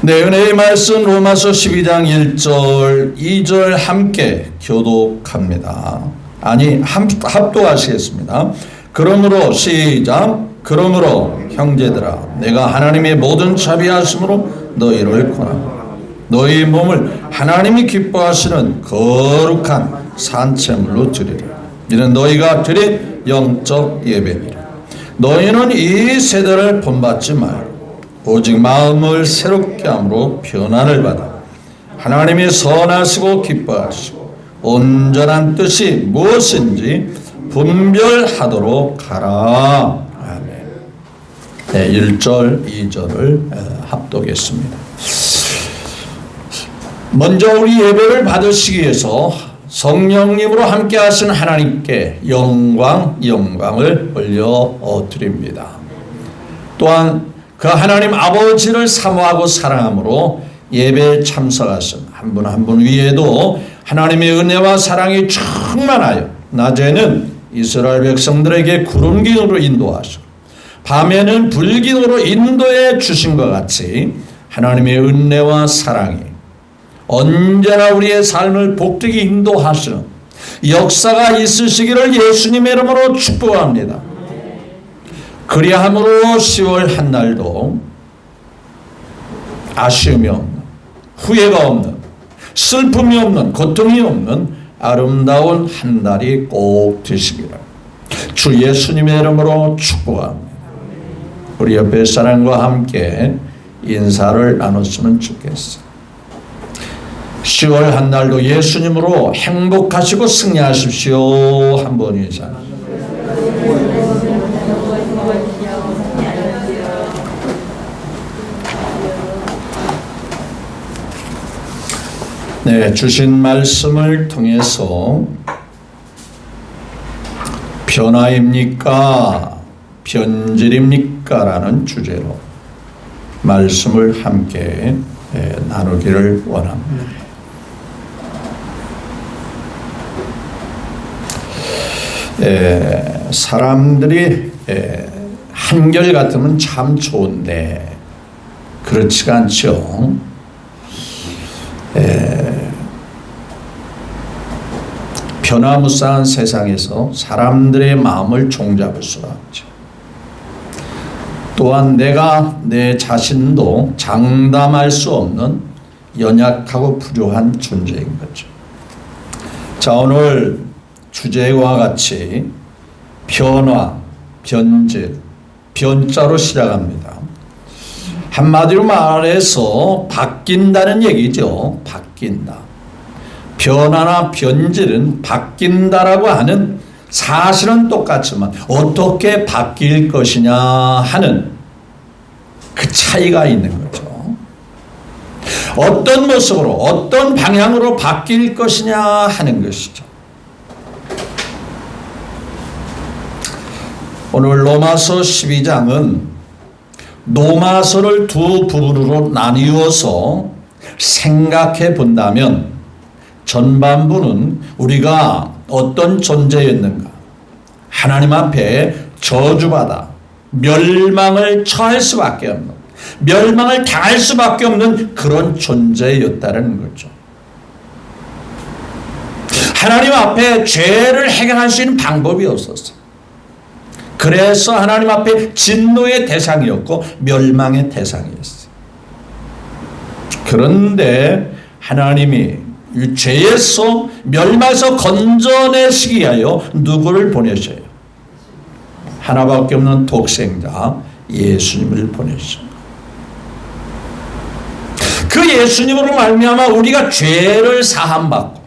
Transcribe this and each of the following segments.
네, 은혜의 말씀 로마서 12장 1절 2절 함께 교독합니다. 아니 합독하시겠습니다. 그러므로 시작. 그러므로 형제들아 내가 하나님의 모든 자비하심으로 너희를 권하노라. 너희 몸을 하나님이 기뻐하시는 거룩한 산채물로 드리라. 이는 너희가 드린 영적 예배니라. 너희는 이 세대를 본받지 말고 오직 마음을 새롭게 함으로 변화를 받아 하나님이 선하시고 기뻐하시고 온전한 뜻이 무엇인지 분별하도록 하라. 아멘. 네, 1절 2절을 합독했습니다. 먼저 우리 예배를 받으시기 위해서 성령님으로 함께 하신 하나님께 영광을 올려드립니다. 또한 그 하나님 아버지를 사모하고 사랑함으로 예배에 참석하신 한 분 한 분 위에도 하나님의 은혜와 사랑이 충만하여 낮에는 이스라엘 백성들에게 구름기둥으로 인도하시고 밤에는 불기둥으로 인도해 주신 것 같이 하나님의 은혜와 사랑이 언제나 우리의 삶을 복되게 인도하시는 역사가 있으시기를 예수님의 이름으로 축복합니다. 그리함으로 10월 한 날도 아쉬움이 없는, 후회가 없는, 슬픔이 없는, 고통이 없는 아름다운 한 날이 꼭 되시기를 주 예수님의 이름으로 축복합니다. 우리 옆에 사람과 함께 인사를 나눴으면 좋겠어요. 10월 한 날도 예수님으로 행복하시고 승리하십시오. 한 번 이상. 네, 주신 말씀을 통해서 변화입니까? 변질입니까? 라는 주제로 말씀을 함께 나누기를 원합니다. 사람들이 한결같으면 참 좋은데 그렇지가 않죠. 변화무쌍한 세상에서 사람들의 마음을 종잡을 수가 없죠. 또한 내가 내 자신도 장담할 수 없는 연약하고 불효한 존재인 거죠. 자, 오늘 주제와 같이 변화, 변질, 변자로 시작합니다. 한마디로 말해서 바뀐다는 얘기죠. 바뀐다. 변화나 변질은 바뀐다라고 하는 사실은 똑같지만 어떻게 바뀔 것이냐 하는 그 차이가 있는 거죠. 어떤 모습으로 어떤 방향으로 바뀔 것이냐 하는 것이죠. 오늘 로마서 12장은 로마서를 두 부분으로 나뉘어서 생각해 본다면 전반부는 우리가 어떤 존재였는가, 하나님 앞에 저주받아 멸망을 처할 수밖에 없는, 멸망을 당할 수밖에 없는 그런 존재였다는 거죠. 하나님 앞에 죄를 해결할 수 있는 방법이 없었어요. 그래서 하나님 앞에 진노의 대상이었고 멸망의 대상이었어요. 그런데 하나님이 이 죄에서 멸망에서 건져내시기 위하여 누구를 보내셔요? 하나밖에 없는 독생자 예수님을 보내셨어요. 그 예수님으로 말미암아 우리가 죄를 사함받고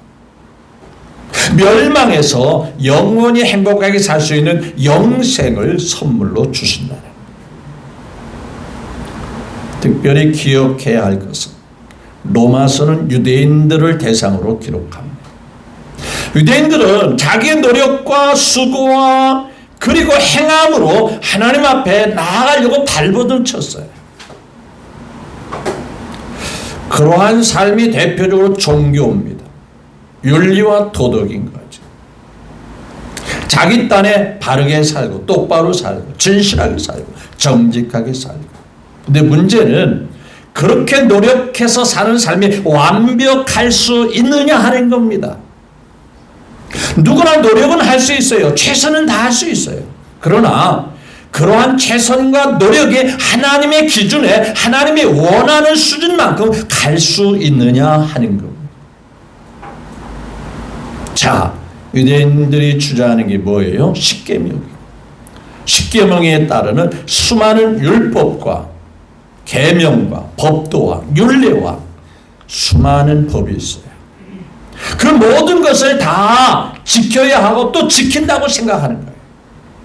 멸망에서 영원히 행복하게 살 수 있는 영생을 선물로 주신다. 특별히 기억해야 할 것은 로마서는 유대인들을 대상으로 기록합니다. 유대인들은 자기의 노력과 수고와 그리고 행함으로 하나님 앞에 나아가려고 발버둥 쳤어요. 그러한 삶이 대표적으로 종교입니다. 윤리와 도덕인 거죠. 자기 딴에 바르게 살고 똑바로 살고 진실하게 살고 정직하게 살고. 근데 문제는 그렇게 노력해서 사는 삶이 완벽할 수 있느냐 하는 겁니다. 누구나 노력은 할 수 있어요. 최선은 다 할 수 있어요. 그러나 그러한 최선과 노력이 하나님의 기준에 하나님이 원하는 수준만큼 갈 수 있느냐 하는 겁니다. 자, 유대인들이 주장하는 게 뭐예요? 십계명이에요. 십계명에 따르는 수많은 율법과 계명과 법도와 율례와 수많은 법이 있어요. 그 모든 것을 다 지켜야 하고 또 지킨다고 생각하는 거예요.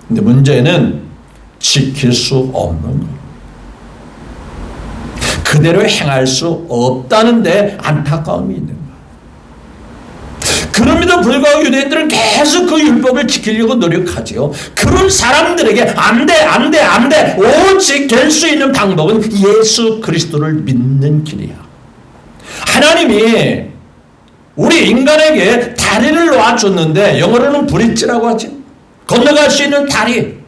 근데 문제는 지킬 수 없는 거예요. 그대로 행할 수 없다는 데 안타까움이 있는 거예요. 그럼에도 불구하고 유대인들은 계속 그 율법을 지키려고 노력하지요. 그런 사람들에게 안 돼. 오직 될 수 있는 방법은 예수 그리스도를 믿는 길이야. 하나님이 우리 인간에게 다리를 놔줬는데 영어로는 브릿지라고 하지. 건너갈 수 있는 다리.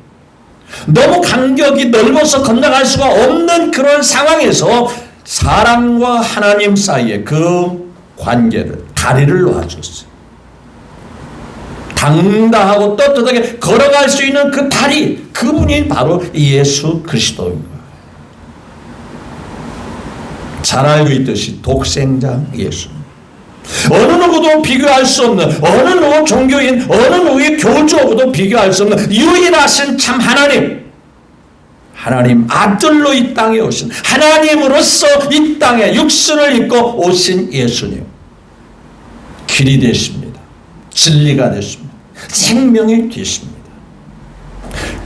너무 간격이 넓어서 건너갈 수가 없는 그런 상황에서 사람과 하나님 사이의 그 관계를, 다리를 놔줬어요. 당당하고 떳떳하게 걸어갈 수 있는 그 다리, 그분이 바로 예수 그리스도인 거예요. 잘 알고 있듯이 독생자 예수. 어느 누구도 비교할 수 없는, 어느 누구 종교인, 어느 누구의 교주하고도 비교할 수 없는 유일하신 참 하나님 아들로 이 땅에 오신, 하나님으로서 이 땅에 육신을 입고 오신 예수님. 길이 되십니다. 진리가 되십니다. 생명이 되십니다.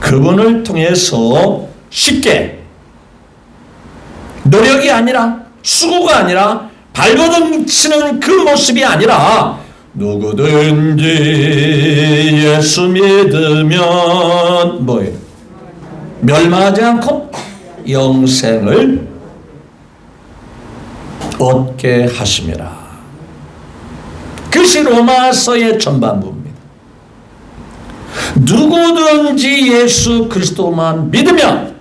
그분을 통해서 쉽게 노력이 아니라 수고가 아니라 발버둥치는 그 모습이 아니라 누구든지 예수 믿으면 뭐예요? 멸망하지 않고 영생을 얻게 하심이라. 그것이 로마서의 전반부입니다. 누구든지 예수 그리스도만 믿으면,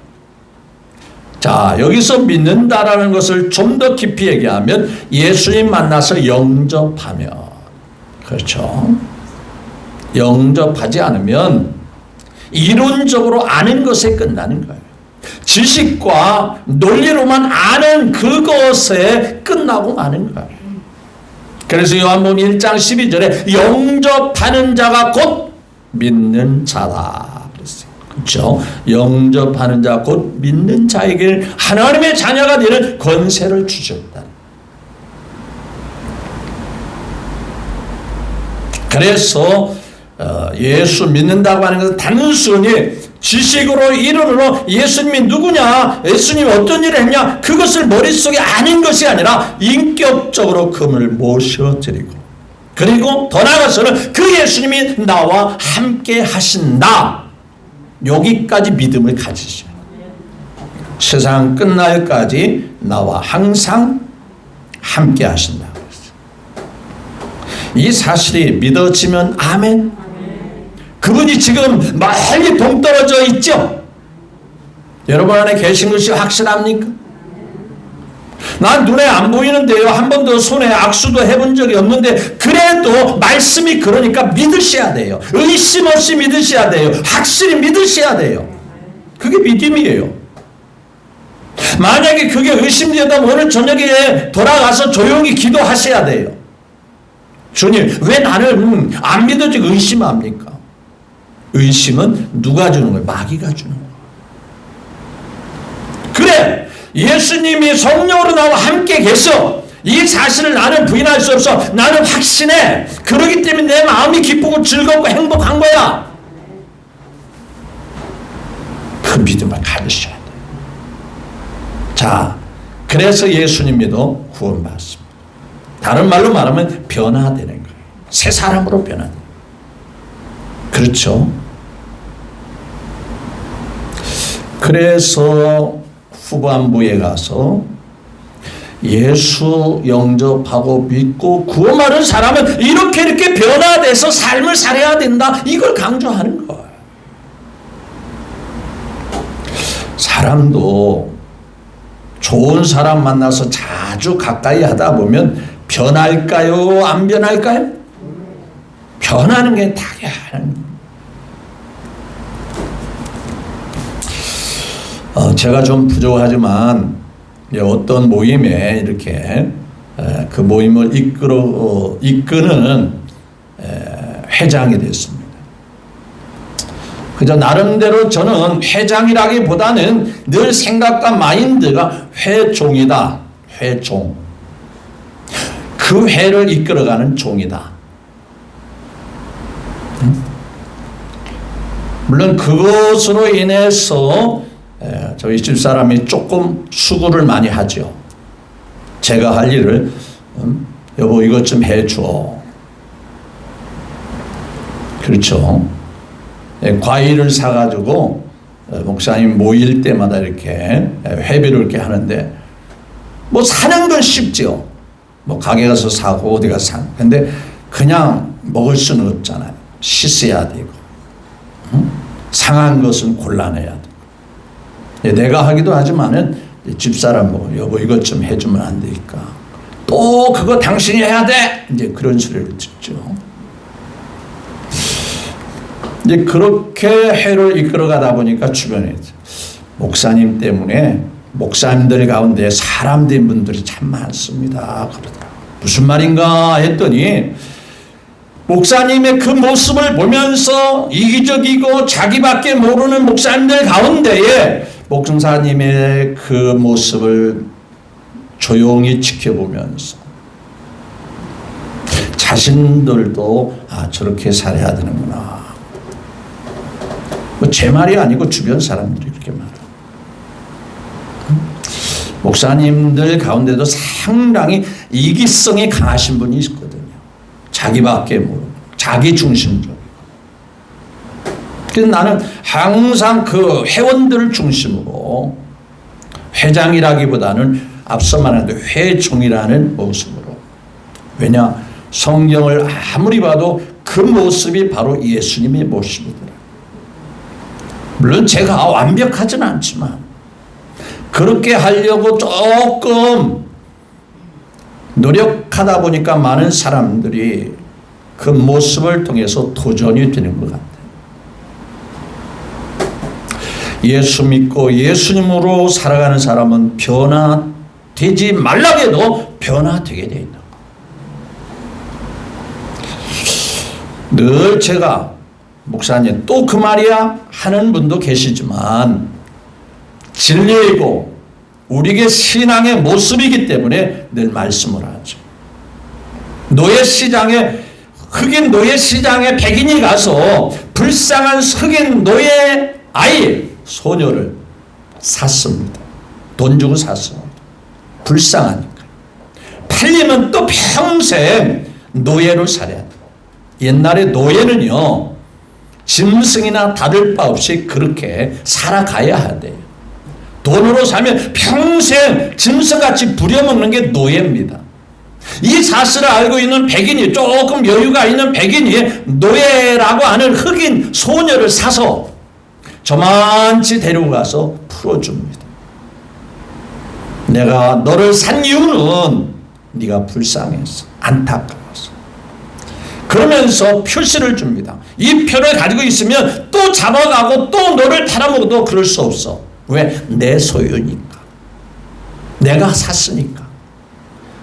자, 여기서 믿는다라는 것을 좀 더 깊이 얘기하면 예수님 만나서 영접하면, 그렇죠? 영접하지 않으면 이론적으로 아는 것에 끝나는 거예요. 지식과 논리로만 아는 그것에 끝나고 마는 거예요. 그래서 요한복음 1장 12절에 영접하는 자가 곧 믿는 자다 그랬어요. 그렇죠? 영접하는 자 곧 믿는 자에게 하나님의 자녀가 되는 권세를 주셨다. 그래서 예수 믿는다고 하는 것은 단순히 지식으로 이론으로 예수님이 누구냐, 예수님이 어떤 일을 했냐, 그것을 머릿속에 아는 것이 아니라 인격적으로 그분을 모셔드리고, 그리고 더 나아가서는 그 예수님이 나와 함께 하신다, 여기까지 믿음을 가지셔. 세상 끝날까지 나와 항상 함께 하신다. 이 사실이 믿어지면 아멘. 그분이 지금 멀리 동떨어져 있죠? 여러분 안에 계신 것이 확실합니까? 난 눈에 안 보이는데요, 한 번도 손에 악수도 해본 적이 없는데 그래도 말씀이 그러니까 믿으셔야 돼요. 의심 없이 믿으셔야 돼요. 확실히 믿으셔야 돼요. 그게 믿음이에요. 만약에 그게 의심되다면 오늘 저녁에 돌아가서 조용히 기도하셔야 돼요. 주님, 왜 나는 안 믿어지고 의심합니까? 의심은 누가 주는 거예요? 마귀가 주는 거예요. 그래, 예수님이 성령으로 나와 함께 계셔. 이 사실을 나는 부인할 수 없어. 나는 확신해. 그러기 때문에 내 마음이 기쁘고 즐겁고 행복한 거야. 그 믿음을 가지셔야 돼. 자, 그래서 예수님도 구원받습니다. 다른 말로 말하면 변화되는 거예요. 새 사람으로 변화돼요. 그렇죠? 그래서 후반부에 가서 예수 영접하고 믿고 구원받은 사람은 이렇게 변화돼서 삶을 살아야 된다, 이걸 강조하는 거예요. 사람도 좋은 사람 만나서 자주 가까이 하다 보면 변할까요? 안 변할까요? 변하는 게 당연한 거예요. 제가 좀 부족하지만 어떤 모임에 이렇게 그 모임을 이끄는 회장이 됐습니다. 그저 나름대로 저는 회장이라기보다는 늘 생각과 마인드가 회종이다. 회종. 그 회를 이끌어가는 종이다. 물론 그것으로 인해서 저희 집사람이 조금 수고를 많이 하죠. 제가 할 일을 여보 이것 좀 해줘. 그렇죠. 과일을 사가지고 목사님 모일 때마다 이렇게 회비를 이렇게 하는데 뭐 사는 건 쉽죠. 뭐 가게 가서 사고 어디 가서 사는. 근데 그냥 먹을 수는 없잖아요. 씻어야 되고 상한 것은 골라내야 되고. 내가 하기도 하지만은 집사람 보고 여보 이것 좀 해주면 안 될까. 또 그거 당신이 해야 돼. 이제 그런 소리를 듣죠. 이제 그렇게 회를 이끌어가다 보니까 주변에 목사님 때문에 목사님들 가운데 사람 된 분들이 참 많습니다. 그러더라고요. 무슨 말인가 했더니 목사님의 그 모습을 보면서 이기적이고 자기밖에 모르는 목사님들 가운데에 목사님의 그 모습을 조용히 지켜보면서 자신들도 저렇게 살아야 되는구나. 제 말이 아니고 주변 사람들이 이렇게 말해요. 목사님들 가운데도 상당히 이기성이 강하신 분이 있거든요. 자기밖에 모르고 자기 중심적이고. 그래서 나는 항상 그 회원들을 중심으로 회장이라기보다는 앞서 말한 회종이라는 모습으로. 왜냐? 성경을 아무리 봐도 그 모습이 바로 예수님의 모습이더라. 물론 제가 완벽하진 않지만 그렇게 하려고 조금 노력하다 보니까 많은 사람들이 그 모습을 통해서 도전이 되는 것 같아요. 예수 믿고 예수님으로 살아가는 사람은 변화되지 말라고 해도 변화되게 되어 있다. 늘 제가 목사님 또 그 말이야 하는 분도 계시지만 진리이고 우리에게 신앙의 모습이기 때문에 늘 말씀을 하죠. 흑인 노예 시장에 백인이 가서 불쌍한 흑인 노예 아이 소녀를 샀습니다. 돈 주고 샀습니다. 불쌍하니까. 팔리면 또 평생 노예로 살아야 돼요. 옛날에 노예는요 짐승이나 다를 바 없이 그렇게 살아가야 하대요. 돈으로 사면 평생 짐승같이 부려먹는 게 노예입니다. 이 사실을 알고 있는 백인이, 조금 여유가 있는 백인이 노예라고 하는 흑인 소녀를 사서 저만치 데리고 가서 풀어줍니다. 내가 너를 산 이유는 네가 불쌍해서 안타까워서. 그러면서 표시를 줍니다. 이 표를 가지고 있으면 또 잡아가고 또 너를 팔아먹어도 그럴 수 없어. 왜? 내 소유니까. 내가 샀으니까.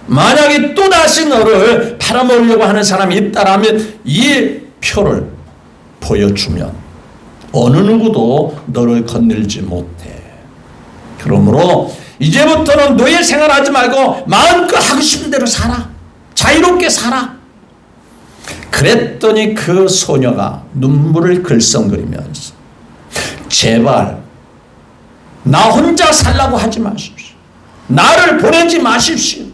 만약에 또다시 너를 팔아먹으려고 하는 사람이 있다라면 이 표를 보여주면 어느 누구도 너를 건들지 못해. 그러므로 이제부터는 노예 생활하지 말고 마음껏 하고 싶은 대로 살아. 자유롭게 살아. 그랬더니 그 소녀가 눈물을 글썽거리면서 제발 나 혼자 살라고 하지 마십시오. 나를 보내지 마십시오.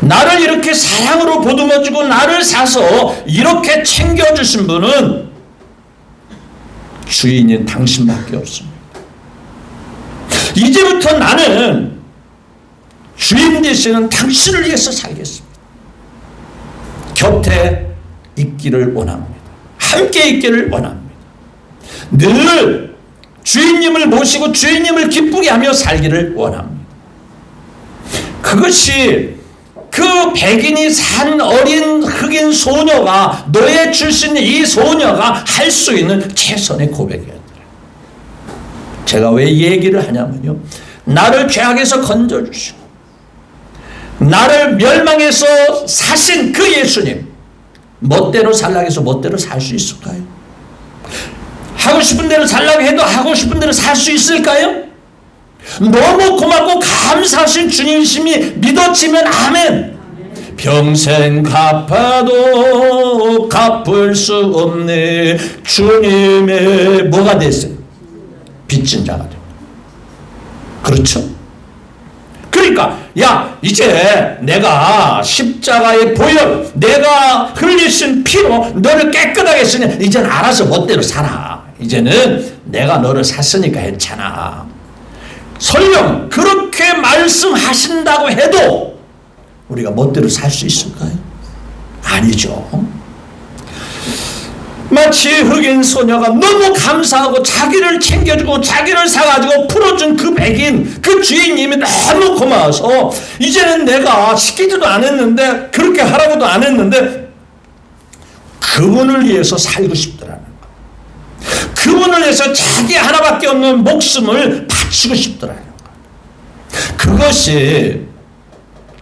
나를 이렇게 사랑으로 보듬어주고 나를 사서 이렇게 챙겨주신 분은 주인인 당신밖에 없습니다. 이제부터 나는 주인 되시는 당신을 위해서 살겠습니다. 곁에 있기를 원합니다. 함께 있기를 원합니다. 늘 주인님을 모시고 주인님을 기쁘게 하며 살기를 원합니다. 그것이 그 백인이 산 어린 흑인 소녀가, 노예 출신 이 소녀가 할 수 있는 최선의 고백이었더라. 제가 왜 이 얘기를 하냐면요, 나를 죄악에서 건져주시고 나를 멸망에서 사신 그 예수님, 멋대로 살라고 해서 멋대로 살 수 있을까요? 하고 싶은 대로 살라고 해도 하고 싶은 대로 살 수 있을까요? 너무 고맙고 감사하신 주님이심이 믿어지면 아멘. 평생 갚아도 갚을 수 없네 주님의 뭐가 됐어요? 빚진 자가 됩니다. 그렇죠? 그러니까 야, 이제 내가 십자가의 보혈, 내가 흘리신 피로 너를 깨끗하게 했으니 이제는 알아서 멋대로 살아. 이제는 내가 너를 샀으니까 괜찮아. 설령 그렇게 말씀하신다고 해도 우리가 멋대로 살 수 있을까요? 아니죠. 마치 흑인 소녀가 너무 감사하고 자기를 챙겨주고 자기를 사가지고 풀어준 그 백인, 그 주인님이 너무 고마워서 이제는 내가 시키지도 않았는데, 그렇게 하라고도 안 했는데 그분을 위해서 살고 싶더라는 거예요. 그분을 위해서 자기 하나밖에 없는 목숨을 바치고 싶더라는 거예요. 그것이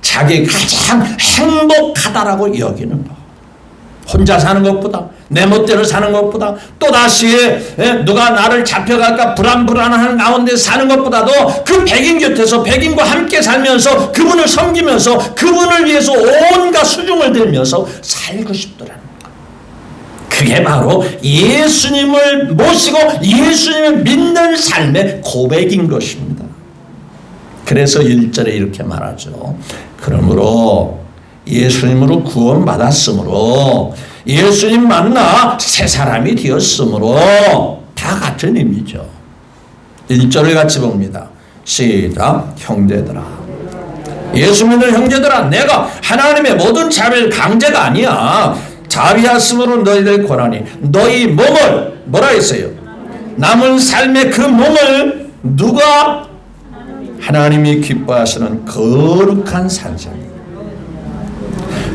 자기 가장 행복하다라고 여기는 거. 혼자 사는 것보다, 내 멋대로 사는 것보다, 또다시 누가 나를 잡혀갈까 불안불안한 가운데 사는 것보다도 그 백인 곁에서 백인과 함께 살면서 그분을 섬기면서 그분을 위해서 온갖 수중을 들면서 살고 싶더라는 거예요. 그게 바로 예수님을 모시고 예수님을 믿는 삶의 고백인 것입니다. 그래서 1절에 이렇게 말하죠. 그러므로 예수님으로 구원받았으므로, 예수님 만나 새 사람이 되었으므로, 다 같은 의미죠. 1절을 같이 봅니다. 시작. 형제들아, 예수 믿는 형제들아, 내가 하나님의 모든 자비를, 강제가 아니야, 자비하심으로 너희를 권하니 너희 몸을 뭐라 했어요? 남은 삶의 그 몸을 누가? 하나님이 기뻐하시는 거룩한 산상.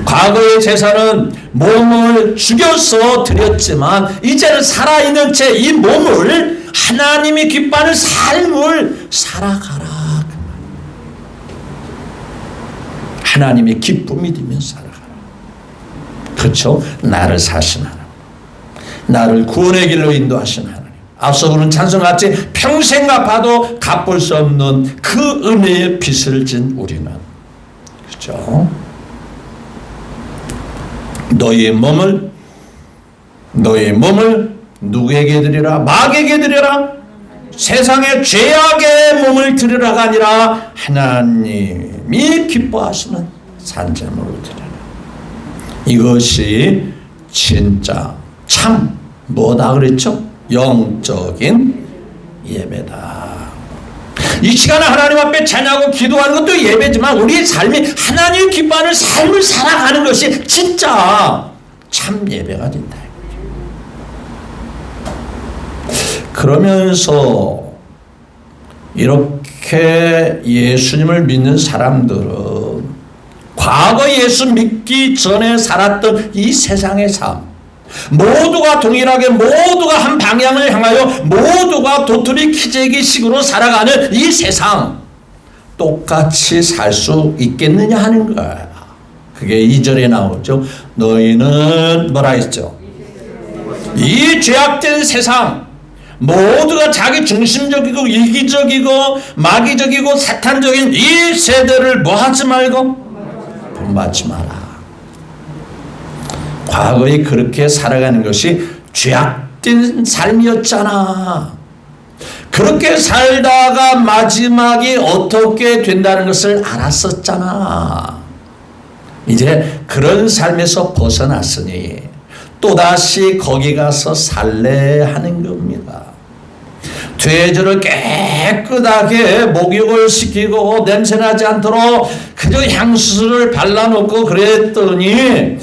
과거의 제사는 몸을 죽여서 드렸지만 이제는 살아있는 채 이 몸을 하나님이 기뻐하는 삶을 살아가라. 하나님의 기쁨이 되면 살아가라. 그렇죠? 나를 사신 하나님, 나를 구원의 길로 인도하신 하나님, 앞서 부른 찬송같이 평생 갚아도 갚을 수 없는 그 은혜의 빚을 진 우리는, 그렇죠? 너희 몸을 누구에게 드리라? 마귀에게 드리라? 세상의 죄악의 몸을 드리라가 아니라 하나님이 기뻐하시는 산재물을 드리라. 이것이 진짜 참 뭐다 그랬죠? 영적인 예배다. 이 시간에 하나님 앞에 찬양하고 기도하는 것도 예배지만 우리의 삶이 하나님 기뻐하는 삶을 살아가는 것이 진짜 참 예배가 된다. 그러면서 이렇게 예수님을 믿는 사람들은 과거 예수 믿기 전에 살았던 이 세상의 삶, 모두가 동일하게 모두가 한 방향을 향하여 모두가 도토리 키재기식으로 살아가는 이 세상 똑같이 살 수 있겠느냐 하는 거야. 그게 2절에 나오죠. 너희는 뭐라 했죠? 이 죄악된 세상, 모두가 자기 중심적이고 이기적이고 마귀적이고 사탄적인 이 세대를 뭐 하지 말고 본받지 마라. 과거에 그렇게 살아가는 것이 죄악된 삶이었잖아. 그렇게 살다가 마지막이 어떻게 된다는 것을 알았었잖아. 이제 그런 삶에서 벗어났으니 또다시 거기 가서 살래 하는 겁니다. 돼지를 깨끗하게 목욕을 시키고 냄새나지 않도록 그저 향수를 발라놓고 그랬더니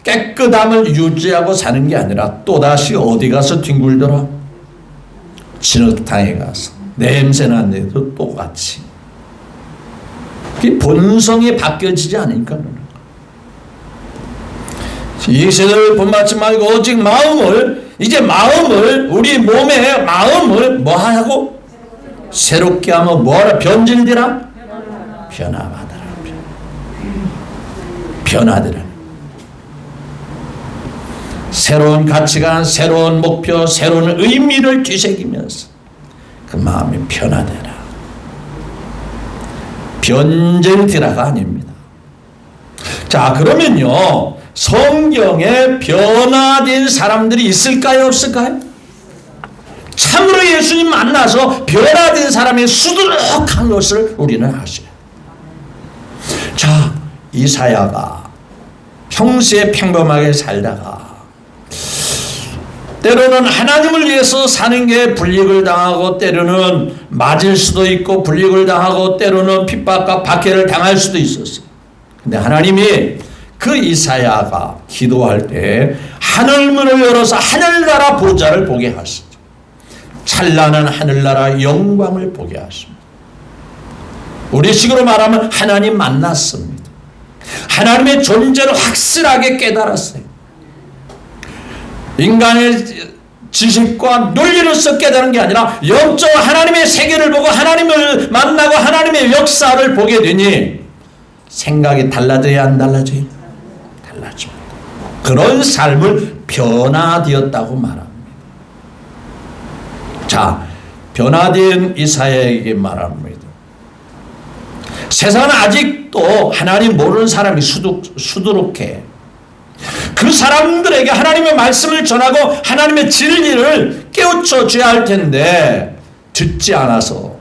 깨끗함을 유지하고 사는 게 아니라 또다시 어디 가서 뒹굴더라? 진흙탕에 가서 냄새 난데도 똑같이. 본성이 바뀌어지지 않으니까 그러는 거예요. 이 세대를 본받지 말고 오직 우리 몸의 마음을 뭐하고? 새롭게 하면 뭐하라? 변질되라? 변화하더라. 변화되라. 새로운 가치관, 새로운 목표, 새로운 의미를 뒤새기면서 그 마음이 변화되라. 변질되라가 아닙니다. 자, 그러면요, 성경에 변화된 사람들이 있을까요, 없을까요? 참으로 예수님 만나서 변화된 사람이 수두룩한 것을 우리는 아셔요. 자, 이사야가 평소에 평범하게 살다가 때로는 하나님을 위해서 사는 게 불이익을 당하고, 때로는 맞을 수도 있고 불이익을 당하고, 때로는 핍박과 박해를 당할 수도 있었어요. 근데 하나님이 그 이사야가 기도할 때 하늘문을 열어서 하늘나라 보좌를 보게 하시죠. 찬란한 하늘나라 영광을 보게 하십니다. 우리식으로 말하면 하나님 만났습니다. 하나님의 존재를 확실하게 깨달았어요. 인간의 지식과 논리로서 깨달은 게 아니라 영적 하나님의 세계를 보고 하나님을 만나고 하나님의 역사를 보게 되니 생각이 달라져야 안 달라져요? 달라집니다. 그런 삶을 변화되었다고 말합니다. 자, 변화된 이사야에게 말합니다. 세상은 아직도 하나님 모르는 사람이 수두룩해. 그 사람들에게 하나님의 말씀을 전하고 하나님의 진리를 깨우쳐 줘야 할 텐데 듣지 않아서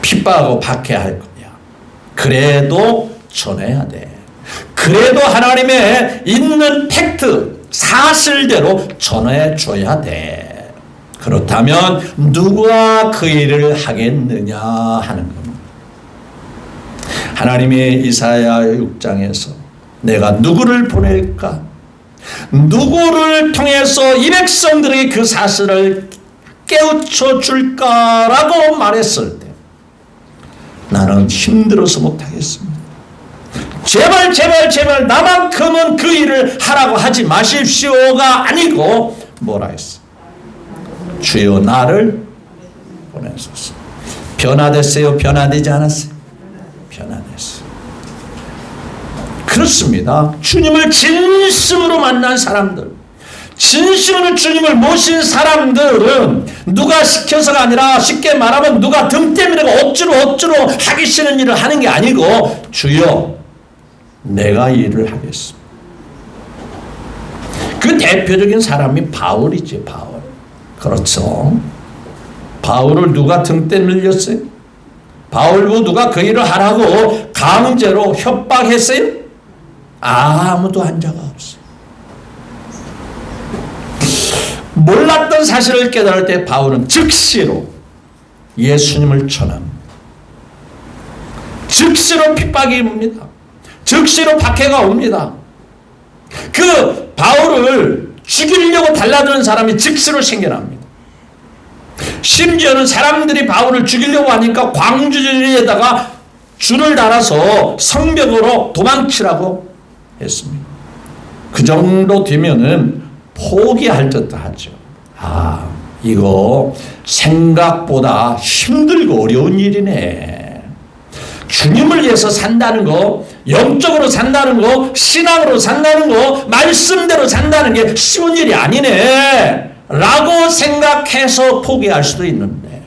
핍박하고 박해할 거야. 그래도 전해야 돼. 그래도 하나님의 있는 팩트, 사실대로 전해 줘야 돼. 그렇다면 누가 그 일을 하겠느냐 하는 겁니다. 하나님의 이사야 6장에서 내가 누구를 보낼까? 누구를 통해서 이 백성들에게 그 사실을 깨우쳐 줄까라고 말했을 때 나는 힘들어서 못하겠습니다. 제발 나만큼은 그 일을 하라고 하지 마십시오가 아니고 뭐라 했어? 주여 나를 보내소서. 변화됐어요? 변화되지 않았어요? 변화됐어요. 그렇습니다. 주님을 진심으로 만난 사람들, 진심으로 주님을 모신 사람들은 누가 시켜서가 아니라, 쉽게 말하면 누가 등 때문에 억지로 하기 싫은 일을 하는 게 아니고 주여 내가 이 일을 하겠습니다. 그 대표적인 사람이 바울이지. 바울. 그렇죠. 바울을 누가 등대 밀렸어요? 바울고 누가 그 일을 하라고 강제로 협박했어요? 아무도 한 자가 없어요. 몰랐던 사실을 깨달을 때 바울은 즉시로 예수님을 전합니다. 즉시로 핍박이 옵니다. 즉시로 박해가 옵니다. 그 바울을 죽이려고 달라드는 사람이 즉시로 생겨납니다. 심지어는 사람들이 바울을 죽이려고 하니까 광주리에다가 줄을 달아서 성벽으로 도망치라고 했습니다. 그 정도 되면은 포기할 듯도 하죠. 아, 이거 생각보다 힘들고 어려운 일이네. 주님을 위해서 산다는 거, 영적으로 산다는 거, 신앙으로 산다는 거, 말씀대로 산다는 게 쉬운 일이 아니네 라고 생각해서 포기할 수도 있는데,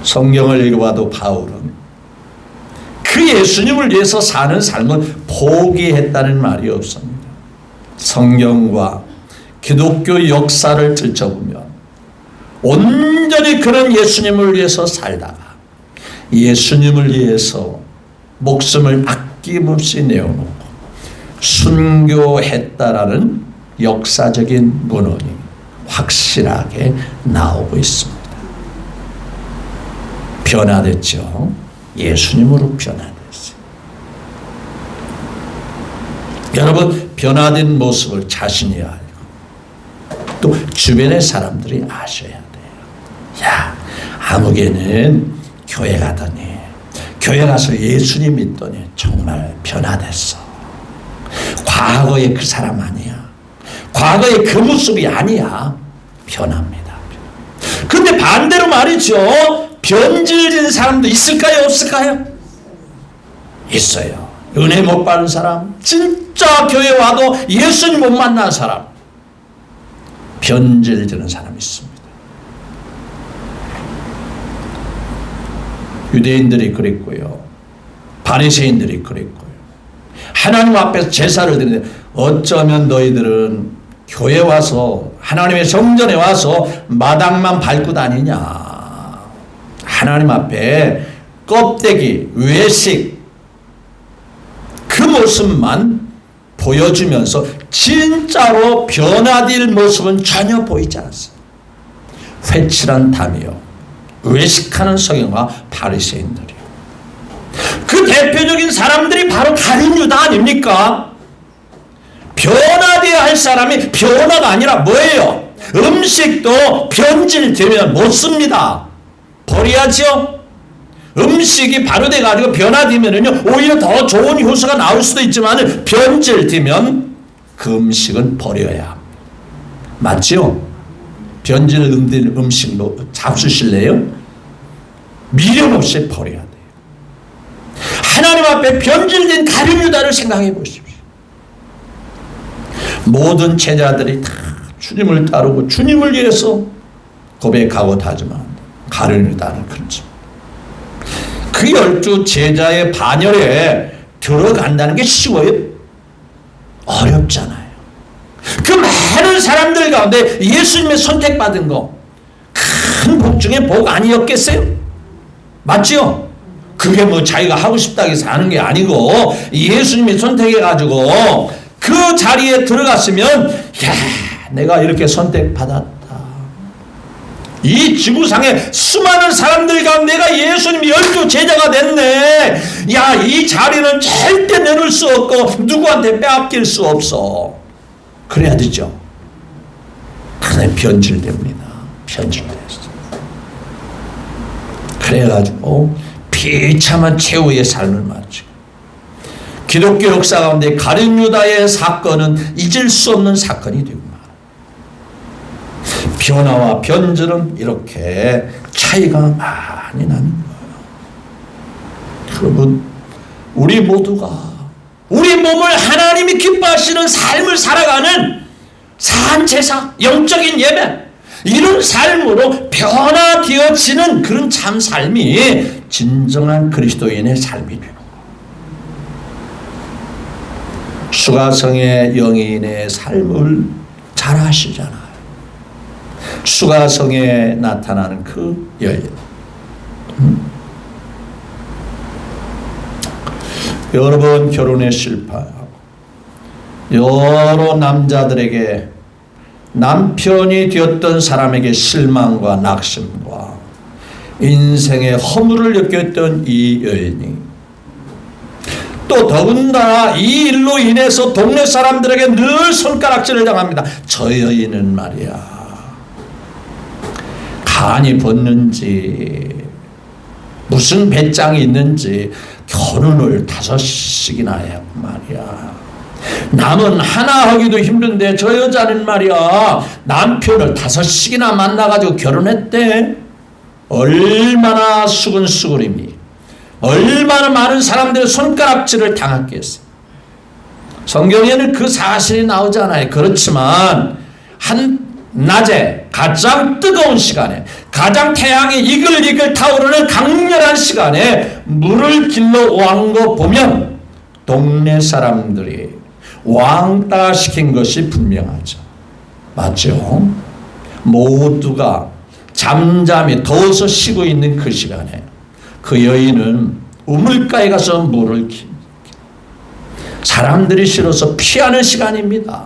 성경을 읽어봐도 바울은 그 예수님을 위해서 사는 삶을 포기했다는 말이 없습니다. 성경과 기독교 역사를 들춰보면 온전히 그런 예수님을 위해서 살다가 예수님을 위해서 목숨을 아낌없이 내어놓고 순교했다라는 역사적인 문헌이 확실하게 나오고 있습니다. 변화됐죠. 예수님으로 변화됐어요. 여러분, 변화된 모습을 자신이 알고 또 주변의 사람들이 아셔야 돼요. 야, 아무개는 교회 가더니, 교회 가서 예수님 믿더니 정말 변화됐어. 과거의 그 사람 아니야. 과거의 그 모습이 아니야. 변합니다. 근데 반대로 말이죠. 변질된 사람도 있을까요? 없을까요? 있어요. 은혜 못 받은 사람, 진짜 교회 와도 예수님 못 만난 사람, 변질되는 사람이 있습니다. 유대인들이 그랬고요. 바리새인들이 그랬고요. 하나님 앞에서 제사를 드리는데 어쩌면 너희들은 교회 와서 하나님의 성전에 와서 마당만 밟고 다니냐. 하나님 앞에 껍데기, 외식 그 모습만 보여주면서 진짜로 변화될 모습은 전혀 보이지 않았어요. 회칠한 담이요, 외식하는 성경과 바리새인들이요. 그 대표적인 사람들이 바로 가룟 유다 아닙니까? 변화되어야 할 사람이 변화가 아니라 뭐예요? 음식도 변질되면 못 씁니다. 버려야죠. 음식이 발효돼 가지고 변화되면은요 오히려 더 좋은 효소가 나올 수도 있지만 변질되면 그 음식은 버려야 합니다. 맞죠? 변질된 음식도 잡수실래요? 미련 없이 버려야 돼요. 하나님 앞에 변질된 가룟 유다를 생각해 보십시오. 모든 제자들이 다 주님을 따르고 주님을 위해서 고백하고 다짐한 가룟 유다는 그렇죠. 그 12 제자의 반열에 들어간다는 게 쉬워요? 어렵잖아요. 그 많은 사람들 가운데 예수님의 선택받은 거 큰 복 중에 복 아니었겠어요? 맞죠? 그게 뭐 자기가 하고 싶다고 해서 하는 게 아니고 예수님이 선택해가지고 그 자리에 들어갔으면 야, 내가 이렇게 선택받았다. 이 지구상에 수많은 사람들 가운데 내가 예수님 12 제자가 됐네. 야, 이 자리는 절대 내놓을 수 없고 누구한테 빼앗길 수 없어. 그래야 되죠. 그런데 변질됩니다. 변질됐어. 그래가지고 비참한 최후의 삶을 마치고 기독교 역사 가운데 가룟 유다의 사건은 잊을 수 없는 사건이 되고 변화와 변질은 이렇게 차이가 많이 나는 거예요. 여러분, 우리 모두가 우리 몸을 하나님이 기뻐하시는 삶을 살아가는 산제사, 영적인 예배, 이런 삶으로 변화되어지는 그런 참 삶이 진정한 그리스도인의 삶이 되는 거예요. 수가성의 영인의 삶을 잘 아시잖아요. 수가성에 나타나는 그 여인. 여러 번 결혼에 실패하고 여러 남자들에게 남편이 되었던 사람에게 실망과 낙심과 인생의 허물을 느꼈던 이 여인이 또 더군다나 이 일로 인해서 동네 사람들에게 늘 손가락질을 당합니다. 저 여인은 말이야 간이 벗는지 무슨 배짱이 있는지 결혼을 5씩이나 해 말이야. 남은 하나 하기도 힘든데 저 여자는 말이야 남편을 5씩이나 만나가지고 결혼했대. 얼마나 수근수근임이, 얼마나 많은 사람들의 손가락질을 당했겠어. 성경에는 그 사실이 나오잖아요. 그렇지만 한 낮에 가장 뜨거운 시간에 가장 태양이 이글이글 타오르는 강렬한 시간에 물을 길러 오는 거 보면 동네 사람들이 왕따 시킨 것이 분명하죠. 맞죠? 모두가 잠잠히 더워서 쉬고 있는 그 시간에 그 여인은 우물가에 가서 물을 킵니다. 사람들이 싫어서 피하는 시간입니다.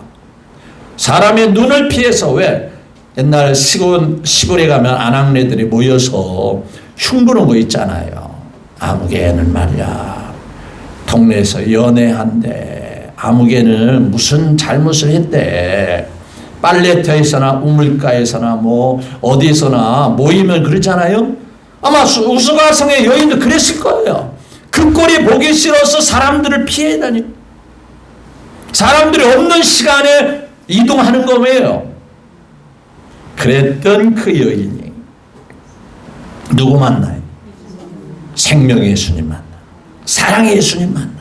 사람의 눈을 피해서 왜 옛날 시골에 가면 아낙네들이 모여서 흉부는 거 있잖아요. 아무개는 말이야 동네에서 연애한대. 아무개는 무슨 잘못을 했대. 빨래터에서나 우물가에서나 뭐 어디서나 모이면 그러잖아요. 아마 우스과성의 여인도 그랬을 거예요. 그 꼴이 보기 싫어서 사람들을 피해 다녀. 사람들이 없는 시간에 이동하는 거예요. 그랬던 그 여인이 누구 만나요? 생명의 예수님 만나. 사랑의 예수님 만나.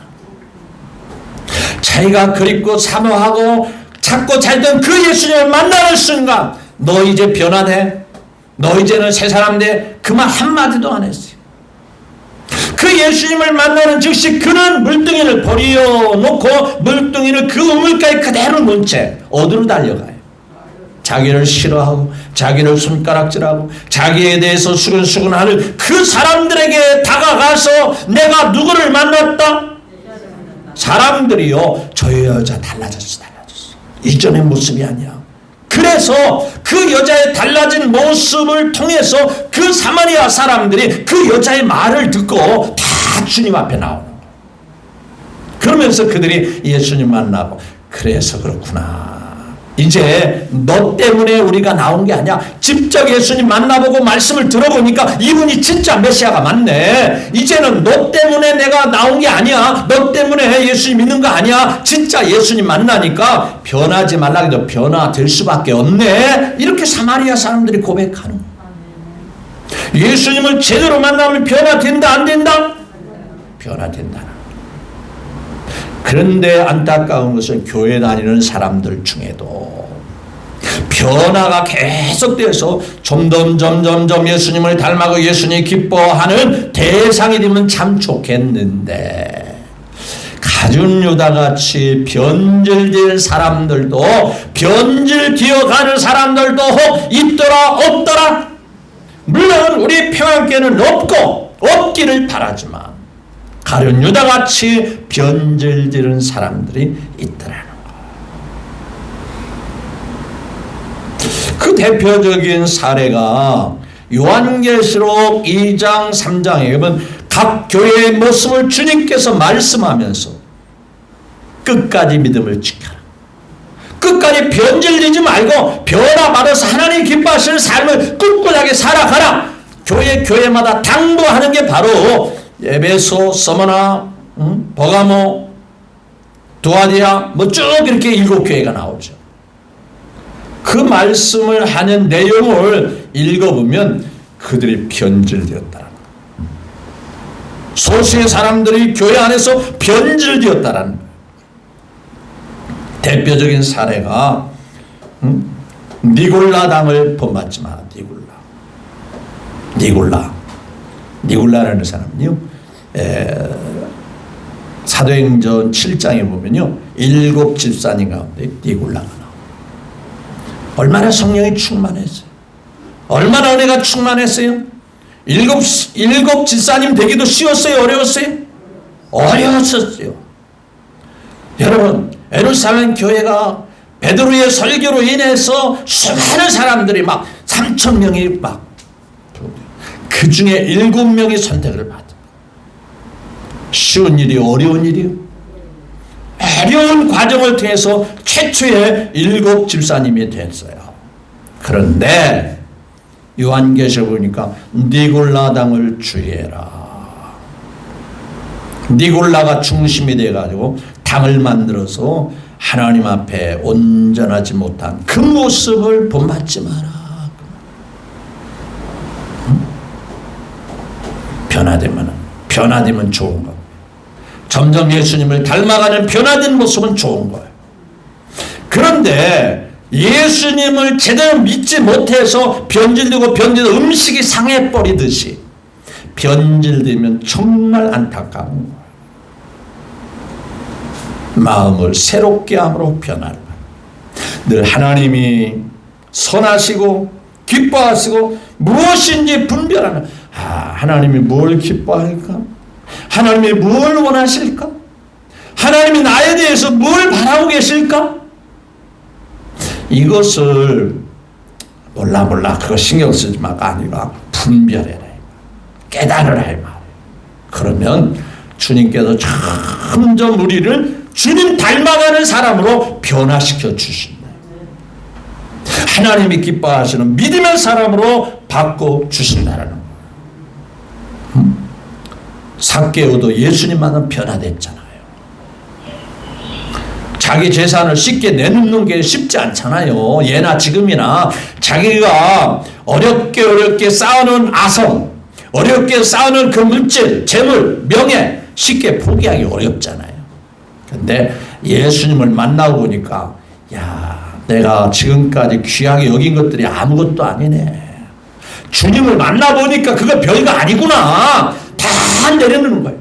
자기가 그립고 사모하고 찾고 살던 그 예수님을 만나는 순간 너 이제 변화돼. 너 이제는 새 사람 돼. 그 말 한마디도 안 했어요. 그 예수님을 만나는 즉시 그는 물뚱이를 버려놓고 물뚱이를 그 우물가에 그대로 놓은 채 어디로 달려가요? 자기를 싫어하고 자기를 손가락질하고 자기에 대해서 수근수근하는 그 사람들에게 다가가서 내가 누구를 만났다? 사람들이요, 저 여자 달라졌어. 이전의 모습이 아니야. 그래서 그 여자의 달라진 모습을 통해서 그 사마리아 사람들이 그 여자의 말을 듣고 다 주님 앞에 나오는 거예요. 그러면서 그들이 예수님 만나고, 그래서 그렇구나. 이제 너 때문에 우리가 나온 게 아니야. 직접 예수님 만나보고 말씀을 들어보니까 이분이 진짜 메시아가 맞네. 이제는 너 때문에 내가 나온 게 아니야. 너 때문에 예수님 믿는 거 아니야. 진짜 예수님 만나니까 변하지 말라 해도 변화될 수밖에 없네. 이렇게 사마리아 사람들이 고백하는 거야. 예수님을 제대로 만나면 변화된다 안 된다? 변화된다. 그런데 안타까운 것은 교회 다니는 사람들 중에도 변화가 계속돼서 점점 예수님을 닮아가고 예수님이 기뻐하는 대상이 되면 참 좋겠는데, 가룟 유다같이 변질된 사람들도, 변질되어 가는 사람들도 있더라 없더라. 물론 우리 평안교회는 없기를 바라지만 가룟 유다같이 변질되는 사람들이 있더라는 거. 그 대표적인 사례가 요한계시록 2장 3장에 보면 각 교회의 모습을 주님께서 말씀하면서 끝까지 믿음을 지켜라. 끝까지 변질되지 말고 변화받아서 하나님 기뻐하시는 삶을 꿋꿋하게 살아가라. 교회마다 당부하는 게 바로 에베소, 서머나, 버가모, 두아디아 뭐 쭉 이렇게 7교회가 나오죠. 그 말씀을 하는 내용을 읽어보면 그들이 변질되었다라는 거예요. 소수의 사람들이 교회 안에서 변질되었다라는 거예요. 대표적인 사례가 니골라 당을 본받지 마. 니골라라는 사람은요, 사도행전 7장에 보면요, 7 집사님 가운데 니골라가 나와요. 얼마나 성령이 충만했어요. 얼마나 은혜가 충만했어요. 7 집사님 되기도 쉬웠어요, 어려웠어요? 어려웠었어요. 여러분, 예루살렘 교회가 베드로의 설교로 인해서 수많은 사람들이 막 3,000명이 막, 그 중에 7명이 선택을 받은. 쉬운 일이 어려운 일이요. 어려운 과정을 통해서 최초의 7 집사님이 됐어요. 그런데 요한계시록 보니까 니골라 당을 주의해라. 니골라가 중심이 돼가지고 당을 만들어서 하나님 앞에 온전하지 못한 그 모습을 본받지 마라. 변화되면 좋은 거. 점점 예수님을 닮아가는 변화된 모습은 좋은 거예요. 그런데 예수님을 제대로 믿지 못해서 변질되고 음식이 상해버리듯이 변질되면 정말 안타까운 거예요. 마음을 새롭게 함으로 변화를. 늘 하나님이 선하시고 기뻐하시고 무엇인지 분별하는, 하나님이 뭘 기뻐할까? 하나님이 뭘 원하실까? 하나님이 나에 대해서 뭘 바라고 계실까? 이것을 몰라 그거 신경 쓰지 마가 아니라 분별해라. 깨달으라 이 말이에요. 그러면 주님께서 점점 우리를 주님 닮아가는 사람으로 변화시켜 주신다. 하나님이 기뻐하시는 믿음의 사람으로 바꿔주신다라는 거예요. 삭개오도 예수님 만나 변화됐잖아요. 자기 재산을 쉽게 내놓는 게 쉽지 않잖아요. 예나 지금이나 자기가 어렵게 쌓아놓은 아성, 어렵게 쌓아놓은 그 물질, 재물, 명예 쉽게 포기하기 어렵잖아요. 근데 예수님을 만나고 보니까 야, 내가 지금까지 귀하게 여긴 것들이 아무것도 아니네. 주님을 만나보니까 그거 별거 아니구나. 다 내려놓는 거예요.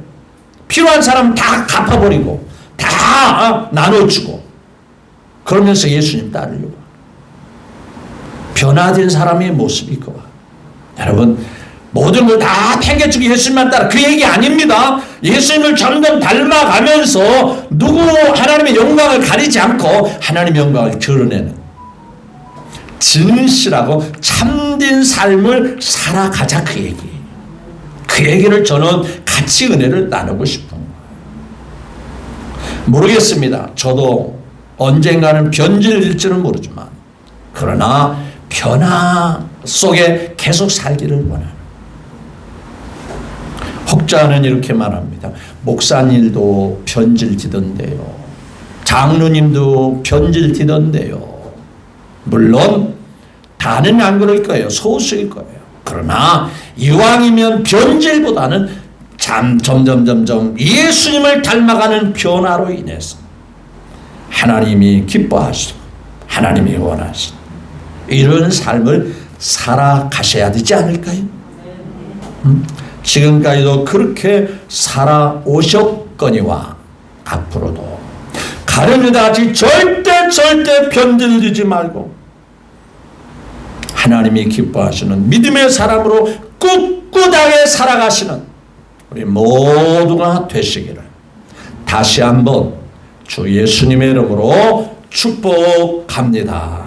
필요한 사람 다 갚아버리고 다 나눠주고 그러면서 예수님 따르려고. 변화된 사람의 모습이 그와. 여러분 모든 걸 다 챙겨주고 예수님만 따라 그 얘기 아닙니다. 예수님을 점점 닮아가면서 누구 하나님의 영광을 가리지 않고 하나님의 영광을 드러내는 진실하고 참된 삶을 살아가자 그 얘기. 그 얘기를 저는 같이 은혜를 나누고 싶은 거예요. 모르겠습니다. 저도 언젠가는 변질일지는 모르지만 그러나 변화 속에 계속 살기를 원하는. 혹자는 이렇게 말합니다. 목사님도 변질되던데요. 장로님도 변질되던데요. 물론 다는 안 그럴 거예요. 소수일 거예요. 그러나 이왕이면 변질보다는 점점 예수님을 닮아가는 변화로 인해서 하나님이 기뻐하시고 하나님이 원하시는 이런 삶을 살아가셔야 되지 않을까요? 지금까지도 그렇게 살아오셨거니와 앞으로도 가련유다같이 절대 변질되지 말고 하나님이 기뻐하시는 믿음의 사람으로 꿋꿋하게 살아가시는 우리 모두가 되시기를 다시 한번 주 예수님의 이름으로 축복합니다.